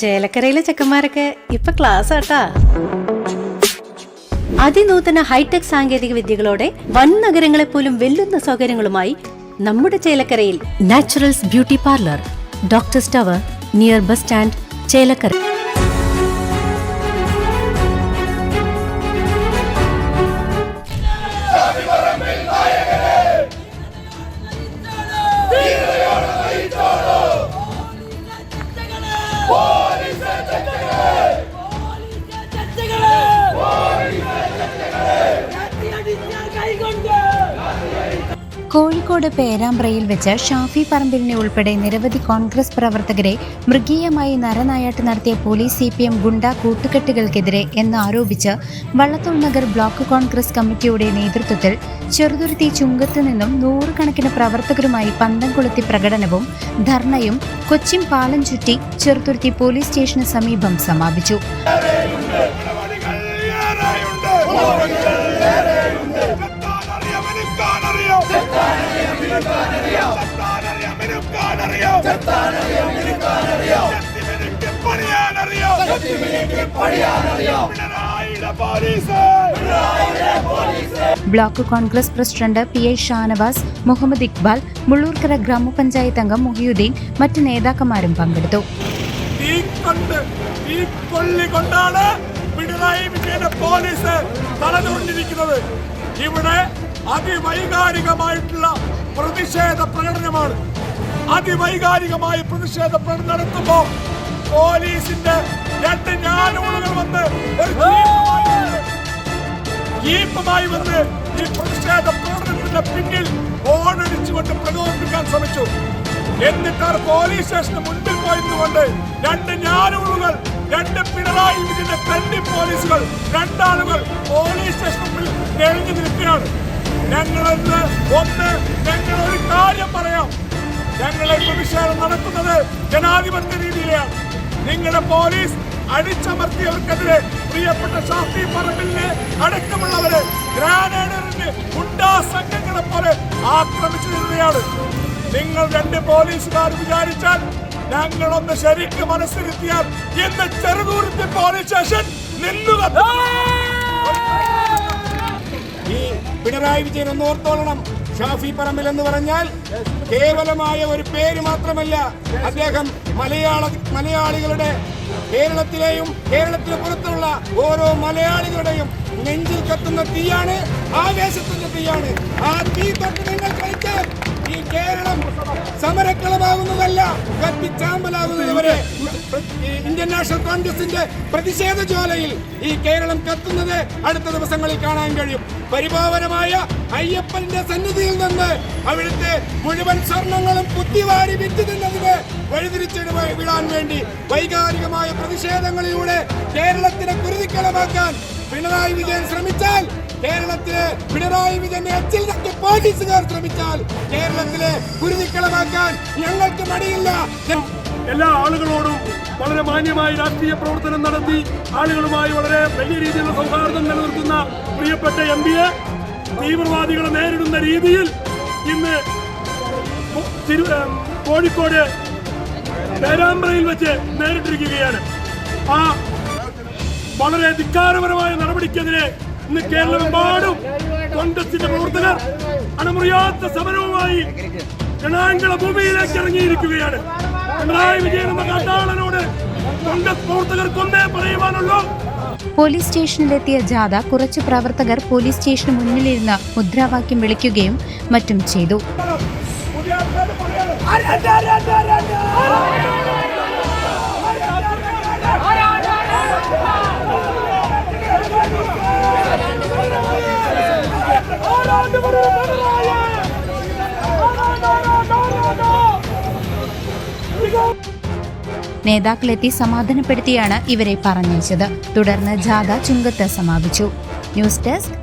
ചേലക്കരയിലെ ചെക്കന്മാരൊക്കെ ഇപ്പൊ ക്ലാസ് ആട്ടാ. അതിനൂതന ഹൈടെക് സാങ്കേതിക വിദ്യകളോടെ വൻ നഗരങ്ങളെ പോലും വെല്ലുന്ന സൗകര്യങ്ങളുമായി നമ്മുടെ ചേലക്കരയിൽ Naturals beauty parlour, doctors tower, near bus stand, Chelakkara. Kozhikode പേരാമ്പ്രയിൽ വെച്ച് ഷാഫി പറമ്പിലിനെ ഉൾപ്പെടെ നിരവധി കോൺഗ്രസ് പ്രവർത്തകരെ മൃഗീയമായി നരനായാട്ട് നടത്തിയ പോലീസ് CPM ഗുണ്ട കൂട്ടുകെട്ടുകൾക്കെതിരെ എന്നാരോപിച്ച് വള്ളത്തോൾ നഗർ ബ്ലോക്ക് കോൺഗ്രസ് കമ്മിറ്റിയുടെ നേതൃത്വത്തിൽ ചെറുതുരുത്തി ചുങ്കത്ത് നിന്നും നൂറുകണക്കിന് പ്രവർത്തകരുമായി പന്തം കൊളുത്തി പ്രകടനവും ധർണയും കൊച്ചിൻ പാലം ചുറ്റി ചെറുതുരുത്തി പോലീസ് സ്റ്റേഷന് സമീപം സമാപിച്ചു. Block Congress president PI Shanavas, Muhammad Iqbal, Mullurkara ഗ്രാമപഞ്ചായത്ത് അംഗം മുഹിയുദ്ദീൻ, മറ്റ് നേതാക്കന്മാരും പങ്കെടുത്തു. ഇവിടെ അതിവൈകാരികമായിട്ടുള്ള പ്രതിഷേധ പ്രകടനമാണ്. അതിവൈകാരികമായ പ്രതിഷേധ പ്രകടനം നടത്തുമ്പോൾ പോലീസിന്റെ 2 ഞാനൂളുകൾ വന്ന് ജീപ്പുമായി വന്ന് ഈ പ്രതിഷേധ പ്രകടനത്തിന്റെ പിന്നിൽ ഓടടിച്ചുകൊണ്ട് പ്രകോപിപ്പിക്കാൻ ശ്രമിച്ചു. എന്നിട്ട് പോലീസ് സ്റ്റേഷന് മുൻപിൽ പോയിരുന്നുകൊണ്ട് 2 ഞാനൂളുകൾ, 2 പിണറായി വിജയന്റെ ഫ്രണ്ട് പോലീസുകൾ, 2 ആളുകൾ പോലീസ് സ്റ്റേഷന് മുമ്പിൽ എഴുതി നിൽക്കുകയാണ്. ഞങ്ങൾ ഒരു കാര്യം പറയാം. ഞങ്ങളെ പ്രതിഷേധം നടത്തുന്നത് ജനാധിപത്യ രീതിയിലാണ്. നിങ്ങളുടെ പോലീസ് അടിച്ചമർത്തിയവർക്കെതിരെ പ്രിയപ്പെട്ട ഷാഫി പറമ്പിലിനെ അടക്കമുള്ളവരെ ഗ്രാനേഡറിന് ഗുണ്ടാ സംഘങ്ങളെ പോലെ ആക്രമിച്ചു നിൽക്കുകയാണ്. നിങ്ങൾ 2 പോലീസുകാർ വിചാരിച്ചാൽ ഞങ്ങളൊന്ന് ശരിക്കും മനസ്സിരുത്തിയാൽ ഇന്ന് ചെറുതുരുത്തി പോലീസ് സ്റ്റേഷൻ നിന്നുക. ഈ പിണറായി വിജയൻ ഒന്ന് ഓർത്തോളണം. ഷാഫി പറമ്പിൽ എന്ന് പറഞ്ഞാൽ കേവലമായ ഒരു പേര് മാത്രമല്ല, അദ്ദേഹം മലയാളികളുടെ കേരളത്തിലെയും കേരളത്തിന് പുറത്തുള്ള ഓരോ മലയാളികളുടെയും നെഞ്ചിൽ കത്തുന്ന തീയാണ്, ആവേശത്തിന്റെ തീയാണ്. ആ തീ തൊട്ട് നിങ്ങൾ കളിച്ചാൽ ഈ കേരളം സമരക്കളമാകുന്നതല്ല, കത്തിച്ചാമ്പലാകുന്നതുവരെ ഇന്ത്യൻ നാഷണൽ കോൺഗ്രസിന്റെ പ്രതിഷേധ ജ്വാലയിൽ ഈ കേരളം കത്തുന്നത് അടുത്ത ദിവസങ്ങളിൽ കാണാൻ കഴിയും. പരിപാവനമായ അയ്യപ്പന്റെ സന്നിധിയിൽ നിന്ന് അവിടുത്തെ മുഴുവൻ സ്വർണങ്ങളും കുത്തിവാരി വിറ്റ് തിന്നതിന് വഴിതിരിച്ചിടാൻ വേണ്ടി വൈകാരികമായ പ്രതിഷേധങ്ങളിലൂടെ കേരളത്തിനെ കുരുതിക്കളമാക്കാൻ പിണറായി വിജയൻ ശ്രമിച്ചാൽ, കേരളത്തിലെ പിണറായി വിജയനെ എച്ചിൽ തട്ടി പോലീസുകാർ ശ്രമിച്ചാൽ കേരളത്തിലെ കുരുതിക്കളമാക്കാൻ ഞങ്ങൾക്ക് മടിയില്ല. എല്ലാ ആളുകളോടും വളരെ മാന്യമായി രാഷ്ട്രീയ പ്രവർത്തനം നടത്തി ആളുകളുമായി വളരെ വലിയ രീതിയിലുള്ള സൗഹാർദ്ദം നിലനിർത്തുന്ന പ്രിയപ്പെട്ട MP-യെ തീവ്രവാദികളെ നേരിടുന്ന രീതിയിൽ ഇന്ന് കോഴിക്കോട് പേരാമ്പ്രയിൽ വെച്ച് നേരിട്ടിരിക്കുകയാണ്. ആ വളരെ ധിക്കാരപരമായ നടപടിക്കെതിരെ ഇന്ന് കേരളമെമ്പാടും കോൺഗ്രസിന്റെ പ്രവർത്തകർ അണമുറിയാത്ത സമരവുമായി ജനാംഗള ഭൂമിയിലേക്ക് ഇറങ്ങിയിരിക്കുകയാണ്. പിണറായി വിജയൻ എന്ന കാട്ടാളനോട് കോൺഗ്രസ് പ്രവർത്തകർക്കൊന്നേ പറയുവാനുള്ളൂ. പോലീസ് സ്റ്റേഷനിലെത്തിയ ജാഥ കുറച്ച് പ്രവർത്തകർ പോലീസ് സ്റ്റേഷന് മുന്നിലിരുന്ന് മുദ്രാവാക്യം വിളിക്കുകയും മറ്റും ചെയ്തു. നേതാക്കളെത്തി സമാധാനപ്പെടുത്തിയാണ് ഇവരെ പറഞ്ഞയച്ചത്. തുടർന്ന് ജാഥ ചുങ്കത്ത് സമാപിച്ചു. News desk